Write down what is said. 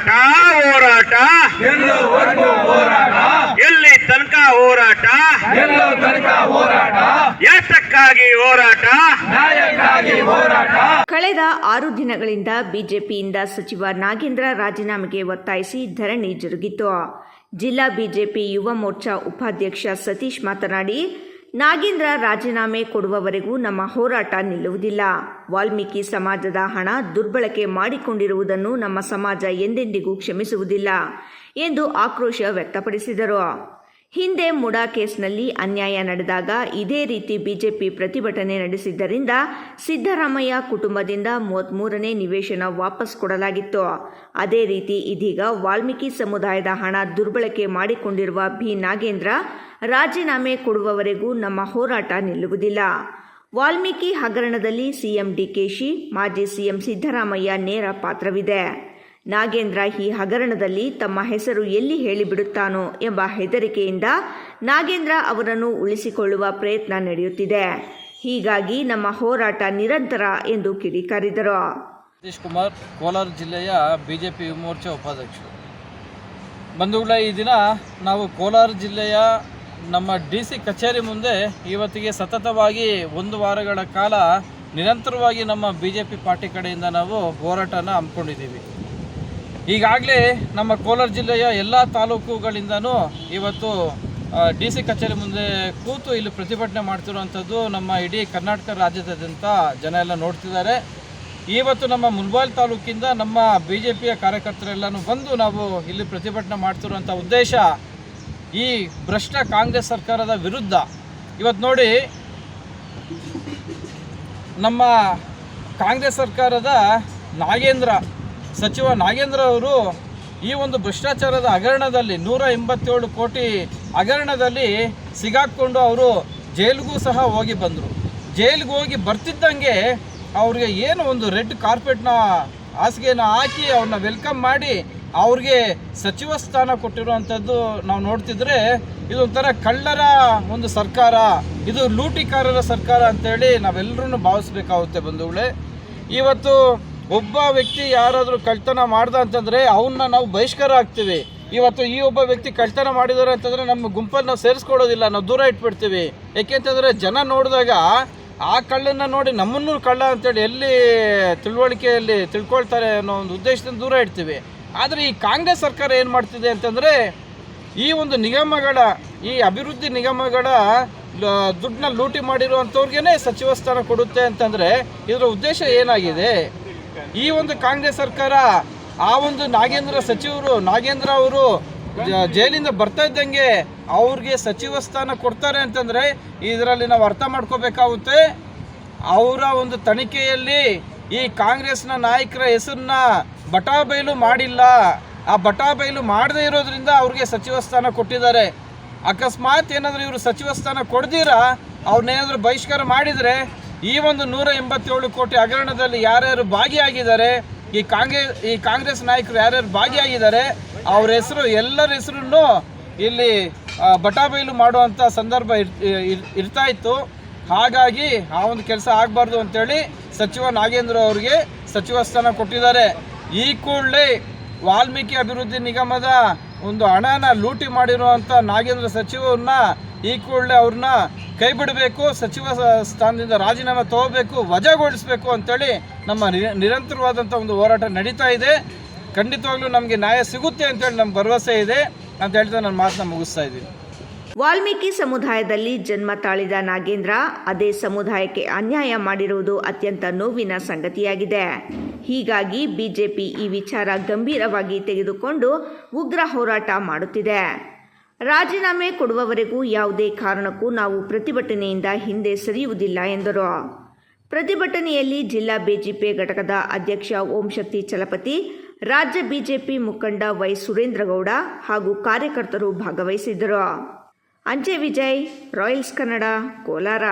ಹೋರಾಟ ಹೋರಾಟ ಎಲ್ಲಿ ತನಕ ಹೋರಾಟ ಯಾತಕ್ಕಾಗಿ ಹೋರಾಟ ಕಳೆದ 6 ದಿನಗಳಿಂದ ಬಿಜೆಪಿಯಿಂದ ಸಚಿವ ನಾಗೇಂದ್ರ ರಾಜೀನಾಮೆಗೆ ಒತ್ತಾಯಿಸಿ ಧರಣಿ ಜರುಗಿತು. ಜಿಲ್ಲಾ ಬಿಜೆಪಿ ಯುವ ಮೋರ್ಚಾ ಉಪಾಧ್ಯಕ್ಷ ಸತೀಶ್ ಮಾತನಾಡಿ, ನಾಗೇಂದ್ರ ರಾಜೀನಾಮೆ ಕೊಡುವವರೆಗೂ ನಮ್ಮ ಹೋರಾಟ ನಿಲ್ಲುವುದಿಲ್ಲ. ವಾಲ್ಮೀಕಿ ಸಮಾಜದ ಹಣ ದುರ್ಬಳಕೆ ಮಾಡಿಕೊಂಡಿರುವುದನ್ನು ನಮ್ಮ ಸಮಾಜ ಎಂದೆಂದಿಗೂ ಕ್ಷಮಿಸುವುದಿಲ್ಲ ಎಂದು ಆಕ್ರೋಶ ವ್ಯಕ್ತಪಡಿಸಿದರು. ಹಿಂದೆ ಮುಡಾ ಕೇಸ್ನಲ್ಲಿ ಅನ್ಯಾಯ ನಡೆದಾಗ ಇದೇ ರೀತಿ ಬಿಜೆಪಿ ಪ್ರತಿಭಟನೆ ನಡೆಸಿದ್ದರಿಂದ ಸಿದ್ದರಾಮಯ್ಯ ಕುಟುಂಬದಿಂದ 33ನೇ ನಿವೇಶನ ವಾಪಸ್ ಕೊಡಲಾಗಿತ್ತು. ಅದೇ ರೀತಿ ಇದೀಗ ವಾಲ್ಮೀಕಿ ಸಮುದಾಯದ ಹಣ ದುರ್ಬಳಕೆ ಮಾಡಿಕೊಂಡಿರುವ ನಾಗೇಂದ್ರ ರಾಜೀನಾಮೆ ಕೊಡುವವರೆಗೂ ನಮ್ಮ ಹೋರಾಟ ನಿಲ್ಲುವುದಿಲ್ಲ. ವಾಲ್ಮೀಕಿ ಹಗರಣದಲ್ಲಿ ಸಿಎಂ ಡಿಕೆಶಿ, ಮಾಜಿ ಸಿಎಂ ಸಿದ್ದರಾಮಯ್ಯ ನೇರ ಪಾತ್ರವಿದೆ. ನಾಗೇಂದ್ರ ಈ ಹಗರಣದಲ್ಲಿ ತಮ್ಮ ಹೆಸರು ಎಲ್ಲಿ ಹೇಳಿಬಿಡುತ್ತಾನೋ ಎಂಬ ಹೆದರಿಕೆಯಿಂದ ನಾಗೇಂದ್ರ ಅವರನ್ನು ಉಳಿಸಿಕೊಳ್ಳುವ ಪ್ರಯತ್ನ ನಡೆಯುತ್ತಿದೆ. ಹೀಗಾಗಿ ನಮ್ಮ ಹೋರಾಟ ನಿರಂತರ ಎಂದು ಕಿಡಿಕಾರಿದರು. ಸತೀಶ್ ಕುಮಾರ್, ಕೋಲಾರ ಜಿಲ್ಲೆಯ ಬಿಜೆಪಿ ಯುವ ಮೋರ್ಚಾ ಉಪಾಧ್ಯಕ್ಷರು. ಬಂಧುಗಳೇ, ಈ ದಿನ ನಾವು ಕೋಲಾರ ಜಿಲ್ಲೆಯ ನಮ್ಮ DC ಕಚೇರಿ ಮುಂದೆ ಇವತ್ತಿಗೆ ಸತತವಾಗಿ 1 ವಾರಗಳ ಕಾಲ ನಿರಂತರವಾಗಿ ನಮ್ಮ BJP ಪಾರ್ಟಿ ಕಡೆಯಿಂದ ನಾವು ಹೋರಾಟನ ಹಮ್ಮಿಕೊಂಡಿದ್ದೀವಿ. ಈಗಾಗಲೇ ನಮ್ಮ ಕೋಲಾರ ಜಿಲ್ಲೆಯ ಎಲ್ಲ ತಾಲೂಕುಗಳಿಂದನೂ ಇವತ್ತು DC ಕಚೇರಿ ಮುಂದೆ ಕೂತು ಇಲ್ಲಿ ಪ್ರತಿಭಟನೆ ಮಾಡ್ತಿರುವಂಥದ್ದು ನಮ್ಮ ಇಡೀ ಕರ್ನಾಟಕ ರಾಜ್ಯದಾದ್ಯಂತ ಜನ ಎಲ್ಲ ನೋಡ್ತಿದ್ದಾರೆ. ಇವತ್ತು ನಮ್ಮ ಮುಳಬಾಗಿಲು ತಾಲೂಕಿಂದ ನಮ್ಮ BJPಯ ಕಾರ್ಯಕರ್ತರೆಲ್ಲನೂ ಬಂದು ನಾವು ಇಲ್ಲಿ ಪ್ರತಿಭಟನೆ ಮಾಡ್ತಿರುವಂಥ ಉದ್ದೇಶ ಈ ಭ್ರಷ್ಟ ಕಾಂಗ್ರೆಸ್ ಸರ್ಕಾರದ ವಿರುದ್ಧ. ಇವತ್ತು ನೋಡಿ, ನಮ್ಮ ಕಾಂಗ್ರೆಸ್ ಸರ್ಕಾರದ ಸಚಿವ ನಾಗೇಂದ್ರ ಅವರು ಈ ಒಂದು ಭ್ರಷ್ಟಾಚಾರದ ಹಗರಣದಲ್ಲಿ 187 ಕೋಟಿ ಹಗರಣದಲ್ಲಿ ಸಿಗಾಕ್ಕೊಂಡು ಅವರು ಜೈಲಿಗೂ ಸಹ ಹೋಗಿ ಬಂದರು. ಜೈಲಿಗೆ ಹೋಗಿ ಬರ್ತಿದ್ದಂಗೆ ಅವ್ರಿಗೆ ಏನು ಒಂದು ರೆಡ್ ಕಾರ್ಪೆಟ್ನ ಹಾಸಿಗೆನ ಹಾಕಿ ಅವ್ರನ್ನ ವೆಲ್ಕಮ್ ಮಾಡಿ ಅವ್ರಿಗೆ ಸಚಿವ ಸ್ಥಾನ ಕೊಟ್ಟಿರುವಂಥದ್ದು ನಾವು ನೋಡ್ತಿದ್ರೆ ಇದೊಂಥರ ಕಳ್ಳರ ಒಂದು ಸರ್ಕಾರ, ಇದು ಲೂಟಿಕಾರರ ಸರ್ಕಾರ ಅಂತೇಳಿ ನಾವೆಲ್ಲರೂ ಭಾವಿಸ್ಬೇಕಾಗುತ್ತೆ. ಬಂಧುಗಳೇ, ಇವತ್ತು ಒಬ್ಬ ವ್ಯಕ್ತಿ ಯಾರಾದರೂ ಕಳ್ತನ ಮಾಡ್ದ ಅಂತಂದರೆ ಅವನ್ನ ನಾವು ಬಹಿಷ್ಕಾರ ಆಗ್ತೀವಿ. ಇವತ್ತು ಈ ಒಬ್ಬ ವ್ಯಕ್ತಿ ಕಳ್ತನ ಮಾಡಿದ್ದಾರೆ ಅಂತಂದರೆ ನಮ್ಮ ಗುಂಪಲ್ಲಿ ನಾವು ಸೇರಿಸ್ಕೊಳ್ಳೋದಿಲ್ಲ, ನಾವು ದೂರ ಇಟ್ಬಿಡ್ತೀವಿ. ಏಕೆಂತಂದರೆ ಜನ ನೋಡಿದಾಗ ಆ ಕಳ್ಳನ್ನು ನೋಡಿ ನಮ್ಮನ್ನು ಕಳ್ಳ ಅಂತೇಳಿ ಎಲ್ಲಿ ತಿಳುವಳಿಕೆಯಲ್ಲಿ ತಿಳ್ಕೊಳ್ತಾರೆ ಅನ್ನೋ ಒಂದು ಉದ್ದೇಶದಿಂದ ದೂರ ಇಡ್ತೀವಿ. ಆದರೆ ಈ ಕಾಂಗ್ರೆಸ್ ಸರ್ಕಾರ ಏನು ಮಾಡ್ತಿದೆ ಅಂತಂದರೆ ಈ ಒಂದು ನಿಗಮಗಳ, ಈ ಅಭಿವೃದ್ಧಿ ನಿಗಮಗಳ ದುಡ್ಡನ್ನ ಲೂಟಿ ಮಾಡಿರುವಂಥವ್ರಿಗೇ ಸಚಿವ ಸ್ಥಾನ ಕೊಡುತ್ತೆ ಅಂತಂದರೆ ಇದರ ಉದ್ದೇಶ ಏನಾಗಿದೆ? ಈ ಒಂದು ಕಾಂಗ್ರೆಸ್ ಸರ್ಕಾರ ಆ ಒಂದು ನಾಗೇಂದ್ರ ಅವರು ಜೈಲಿಂದ ಬರ್ತಾ ಇದ್ದಂಗೆ ಅವ್ರಿಗೆ ಸಚಿವ ಸ್ಥಾನ ಕೊಡ್ತಾರೆ ಅಂತಂದರೆ ಇದರಲ್ಲಿ ನಾವು ಅರ್ಥ ಮಾಡ್ಕೋಬೇಕಾಗುತ್ತೆ. ಅವರ ಒಂದು ತನಿಖೆಯಲ್ಲಿ ಈ ಕಾಂಗ್ರೆಸ್ನ ನಾಯಕರ ಹೆಸರನ್ನ ಬಟಾಬೈಲು ಮಾಡಿಲ್ಲ. ಆ ಬಟಾಬೈಲು ಮಾಡದೇ ಇರೋದ್ರಿಂದ ಅವ್ರಿಗೆ ಸಚಿವ ಸ್ಥಾನ ಕೊಟ್ಟಿದ್ದಾರೆ. ಅಕಸ್ಮಾತ್ ಏನಾದರೂ ಇವರು ಸಚಿವ ಸ್ಥಾನ ಕೊಡ್ದಿರ ಅವ್ರನ್ನೇನಾದರೂ ಬಹಿಷ್ಕಾರ ಮಾಡಿದರೆ ಈ ಒಂದು 187 ಕೋಟಿ ಹಗರಣದಲ್ಲಿ ಯಾರ್ಯಾರು ಭಾಗಿಯಾಗಿದ್ದಾರೆ, ಈ ಕಾಂಗ್ರೆಸ್ ನಾಯಕರು ಯಾರ್ಯಾರು ಭಾಗಿಯಾಗಿದ್ದಾರೆ ಅವ್ರ ಹೆಸರು, ಎಲ್ಲರ ಹೆಸರನ್ನು ಇಲ್ಲಿ ಬಟಾಬೈಲು ಮಾಡುವಂಥ ಸಂದರ್ಭ ಇರ್ತಾ ಇತ್ತು. ಹಾಗಾಗಿ ಆ ಒಂದು ಕೆಲಸ ಆಗಬಾರ್ದು ಅಂತೇಳಿ ಸಚಿವ ನಾಗೇಂದ್ರ ಅವರಿಗೆ ಸಚಿವ ಸ್ಥಾನ ಕೊಟ್ಟಿದ್ದಾರೆ. ಈ ಕೂಡಲೇ ವಾಲ್ಮೀಕಿ ಅಭಿವೃದ್ಧಿ ನಿಗಮದ ಒಂದು ಹಣನ ಲೂಟಿ ಮಾಡಿರುವಂಥ ನಾಗೇಂದ್ರ ಸಚಿವರನ್ನ ಈ ಕೂಡಲೇ ಅವ್ರನ್ನ ಕೈ ಬಿಡಬೇಕು, ಸಚಿವ ಸ್ಥಾನದಿಂದ ರಾಜೀನಾಮೆ ತಗೋಬೇಕು, ವಜಾಗೊಳಿಸಬೇಕು ಅಂತೇಳಿ ನಮ್ಮ ನಿರಂತರವಾದಂಥ ಒಂದು ಹೋರಾಟ ನಡೀತಾ ಇದೆ. ಖಂಡಿತವಾಗ್ಲೂ ನಮಗೆ ನ್ಯಾಯ ಸಿಗುತ್ತೆ ಅಂತೇಳಿ ನಮ್ಗೆ ಭರವಸೆ ಇದೆ ಅಂತ ಹೇಳ್ತಾ ನನ್ನ ಮಾತನ್ನ ಮುಗಿಸ್ತಾ ಇದ್ದೀನಿ. ವಾಲ್ಮೀಕಿ ಸಮುದಾಯದಲ್ಲಿ ಜನ್ಮ ತಾಳಿದ ನಾಗೇಂದ್ರ ಅದೇ ಸಮುದಾಯಕ್ಕೆ ಅನ್ಯಾಯ ಮಾಡಿರುವುದು ಅತ್ಯಂತ ನೋವಿನ ಸಂಗತಿಯಾಗಿದೆ. ಹೀಗಾಗಿ ಬಿಜೆಪಿ ಈ ವಿಚಾರ ಗಂಭೀರವಾಗಿ ತೆಗೆದುಕೊಂಡು ಉಗ್ರ ಹೋರಾಟ ಮಾಡುತ್ತಿದೆ. ರಾಜೀನಾಮೆ ಕೊಡುವವರೆಗೂ ಯಾವುದೇ ಕಾರಣಕ್ಕೂ ನಾವು ಪ್ರತಿಭಟನೆಯಿಂದ ಹಿಂದೆ ಸರಿಯುವುದಿಲ್ಲ ಎಂದರು. ಪ್ರತಿಭಟನೆಯಲ್ಲಿ ಜಿಲ್ಲಾ ಬಿಜೆಪಿ ಘಟಕದ ಅಧ್ಯಕ್ಷ ಓಂಶಕ್ತಿ ಚಲಪತಿ, ರಾಜ್ಯ ಬಿಜೆಪಿ ಮುಖಂಡ ವೈ ಸುರೇಂದ್ರಗೌಡ ಹಾಗೂ ಕಾರ್ಯಕರ್ತರು ಭಾಗವಹಿಸಿದ್ದರು. ಅಂಚೆ ವಿಜಯ್, ರಾಯಲ್ಸ್ ಕನ್ನಡ, ಕೋಲಾರ.